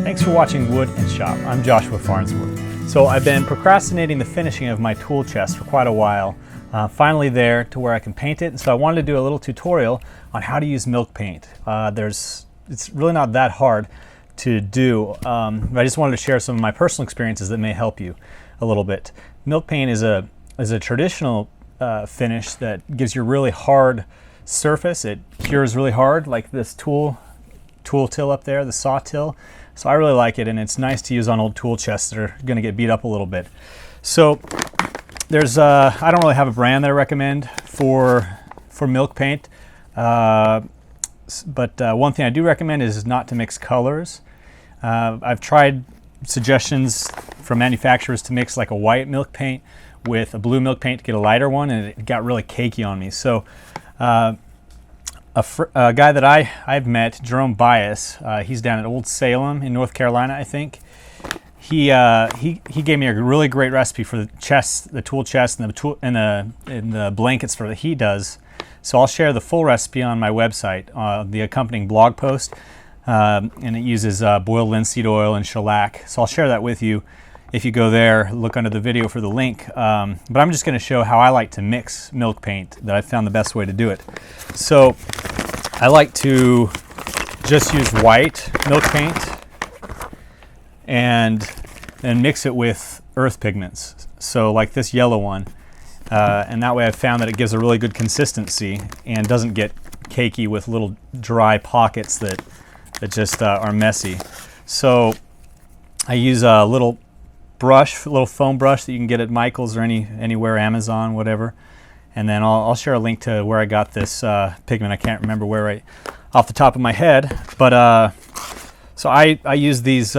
Thanks for watching Wood and Shop. I'm Joshua Farnsworth. So I've been procrastinating the finishing of my tool chest for quite a while. Finally there to where I can paint it, and so I wanted to do a little tutorial on how to use milk paint. It's really not that hard to do. I just wanted to share some of my personal experiences that may help you a little bit. Milk paint is a traditional finish that gives you a really hard surface. It cures really hard, like this tool till up there, the saw till. So I really like it, and it's nice to use on old tool chests that are going to get beat up a little bit. So there's I don't really have a brand that I recommend for milk paint, but one thing I do recommend is not to mix colors. I've tried suggestions from manufacturers to mix like a white milk paint with a blue milk paint to get a lighter one, and it got really cakey on me. So a guy that I've met, Jerome Bias, he's down at Old Salem in North Carolina, I think. He gave me a really great recipe for the chest, the tool chest, and the blankets for that he does. So I'll share the full recipe on my website, the accompanying blog post, and it uses boiled linseed oil and shellac. So I'll share that with you if you go there, look under the video for the link. But I'm just going to show how I like to mix milk paint, that I found the best way to do it. So I like to just use white milk paint and then mix it with earth pigments. So like this yellow one. And that way I've found that it gives a really good consistency and doesn't get cakey with little dry pockets that just are messy. So I use a little brush, a little foam brush that you can get at Michael's or anywhere, Amazon, whatever. And then I'll share a link to where I got this pigment. I can't remember where right off the top of my head. But so I use these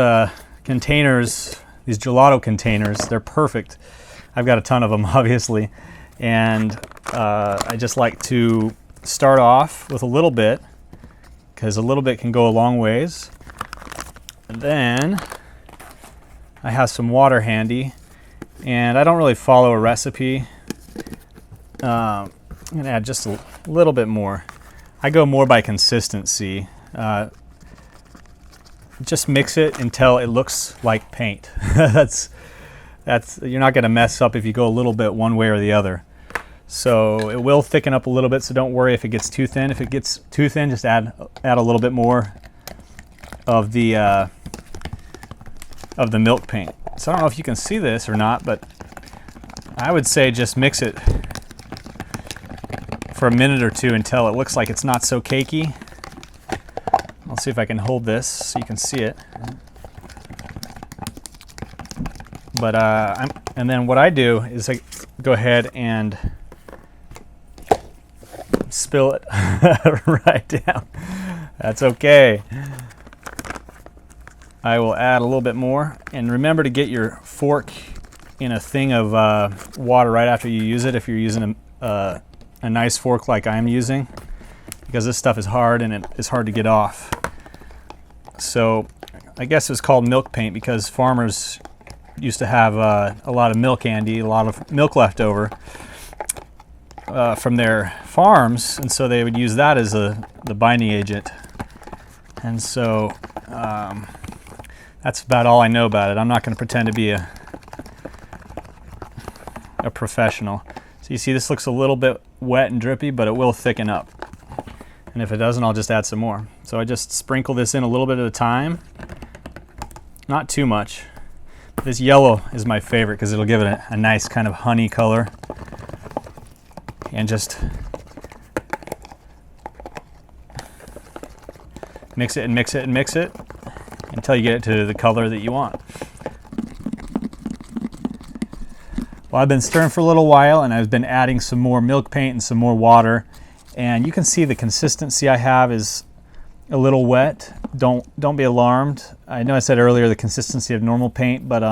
containers, these gelato containers. They're perfect. I've got a ton of them, obviously. And I just like to start off with a little bit, because a little bit can go a long ways. And then I have some water handy, and I don't really follow a recipe. I'm going to add just a little bit more. I go more by consistency. Just mix it until it looks like paint. That's you're not going to mess up if you go a little bit one way or the other. So it will thicken up a little bit, so don't worry if it gets too thin. If it gets too thin, just add a little bit more of the milk paint. So I don't know if you can see this or not, but I would say just mix it for a minute or two until it looks like it's not so cakey. I'll see if I can hold this so you can see it. But and then what I do is I go ahead and spill it right down. That's okay. I will add a little bit more, and remember to get your fork in a thing of water right after you use it if you're using a nice fork like I'm using, because this stuff is hard and it is hard to get off. So I guess it's called milk paint because farmers used to have a lot of milk handy, a lot of milk left over from their farms, and so they would use that as the binding agent. And so that's about all I know about it. I'm not going to pretend to be a professional. So you see this looks a little bit wet and drippy, but it will thicken up. And if it doesn't, I'll just add some more. So I just sprinkle this in a little bit at a time. Not too much. This yellow is my favorite because it'll give it a nice kind of honey color. And just mix it and mix it and mix it until you get it to the color that you want. Well, I've been stirring for a little while, and I've been adding some more milk paint and some more water, and you can see the consistency I have is a little wet. Don't be alarmed. I know I said earlier the consistency of normal paint, but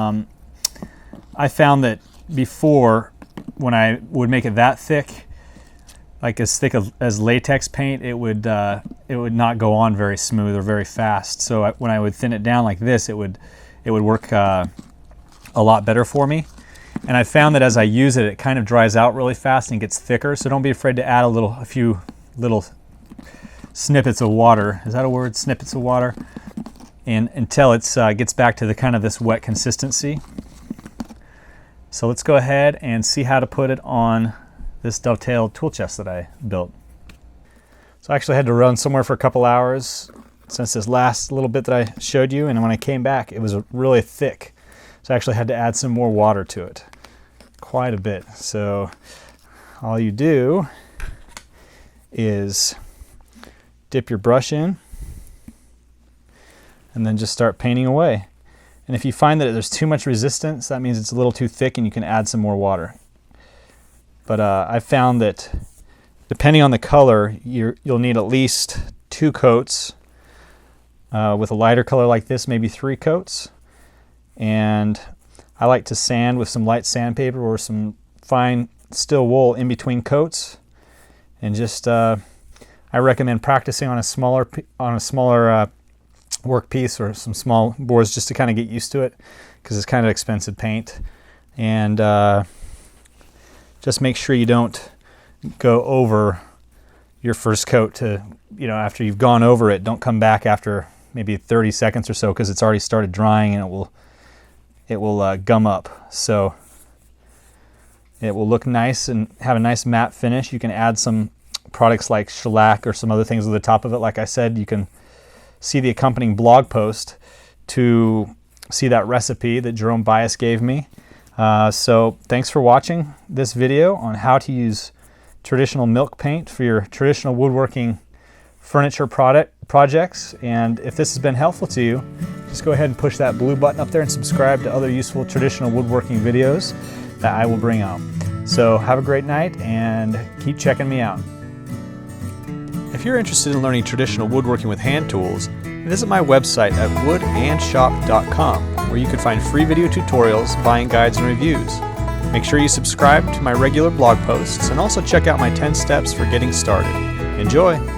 I found that before, when I would make it that thick, like as thick as latex paint, it would not go on very smooth or very fast. So when I would thin it down like this, it would work a lot better for me. And I found that as I use it, it kind of dries out really fast and gets thicker. So don't be afraid to add a few little snippets of water. Is that a word? Snippets of water. and until it gets back to the kind of this wet consistency. So let's go ahead and see how to put it on this dovetailed tool chest that I built. So I actually had to run somewhere for a couple hours since this last little bit that I showed you, and when I came back it was really thick. So I actually had to add some more water to it, quite a bit. So all you do is dip your brush in and then just start painting away. And if you find that there's too much resistance, that means it's a little too thick and you can add some more water. But I found that depending on the color, you'll need at least 2 coats. With a lighter color like this, maybe 3 coats. And I like to sand with some light sandpaper or some fine steel wool in between coats. And just I recommend practicing on a smaller workpiece or some small boards just to kind of get used to it, because it's kind of expensive paint. And just make sure you don't go over your first coat to, after you've gone over it, don't come back after maybe 30 seconds or so, because it's already started drying and it will gum up. So it will look nice and have a nice matte finish. You can add some products like shellac or some other things at the top of it. Like I said, you can see the accompanying blog post to see that recipe that Jerome Bias gave me. So thanks for watching this video on how to use traditional milk paint for your traditional woodworking furniture projects. And if this has been helpful to you, just go ahead and push that blue button up there and subscribe to other useful traditional woodworking videos that I will bring out. So have a great night and keep checking me out. If you're interested in learning traditional woodworking with hand tools, visit my website at woodandshop.com, where you can find free video tutorials, buying guides, and reviews. Make sure you subscribe to my regular blog posts and also check out my 10 steps for getting started. Enjoy!